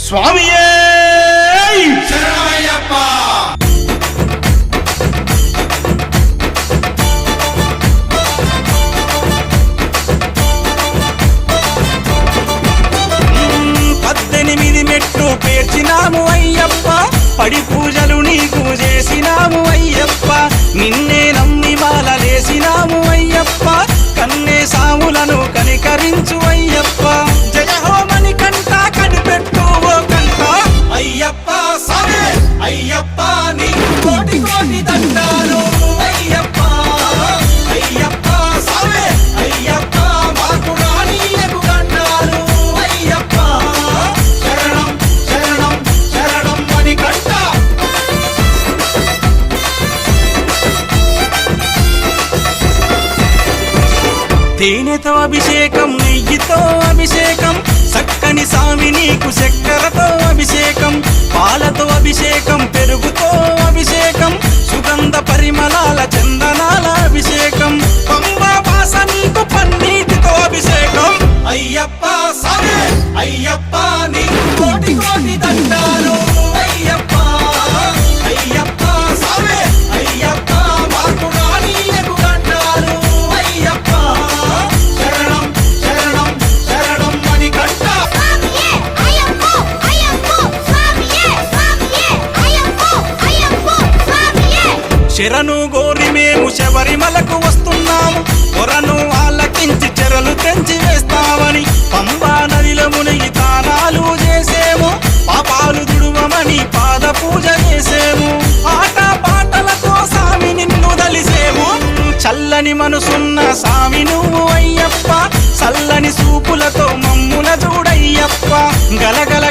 స్వామియే శరణమయ్యప్ప. పద్దెనిమిది మెట్లు పేర్చినాము అయ్యప్ప, పడి పూజలు నీకు చేసినాము అయ్యప్ప, నిన్నే నమ్మి మాలలేసినాము అయ్యప్ప, కన్నే సాములను కనికరించు అయ్యప్ప. జయ హోమని కంట కనిపెట్టు ఓ కంట అయ్యప్ప సామే అయ్యప్ప, నీ కోటి కోటి దండాలు అయ్యప్ప. అయ్యప్ప సామే అయ్యప్ప, మాకు రానీయకు దండాలు అయ్యప్ప. శరణం శరణం శరణం అని కంట. తేనెతో అభిషేకం, నెయ్యితో అభిషేకం, చక్కని సామి నీకు చక్కెరతో అభిషేకం, పాలతో అభిషేకం, పెరుగుతో అభిషేకం, సుగంధ పరిమళాల చందనాల అభిషేకం, పంబా భాష నీకు పన్నీటితో అభిషేకం. అయ్యప్ప సామే అయ్యప్ప, నీకు కోటి కోటి దండాలు అయ్యప్ప. అయ్యప్ప సామే అయ్యప్ప, మాకు రానీయకు దండాలు అయ్యప్ప. శరణం శరణం శరణం అని కంట. శరణు గోరి మేము శబరిమలకు వస్తున్నాము, కొరను ఆలకించి చెరలు తెంచి వేస్తామని పంబా నదిలో మునిగి తానాలు చేసేము, పాపాలు దుడువమని పాద పూజ చేసేము, ఆట పాటలతో సామి నిన్ను దలిసేము. చల్లని మనసున్న సామి నువ్వు అయ్యప్ప, చల్లని సూపులతో మమ్ముల చూడయ్యప్ప, గలగల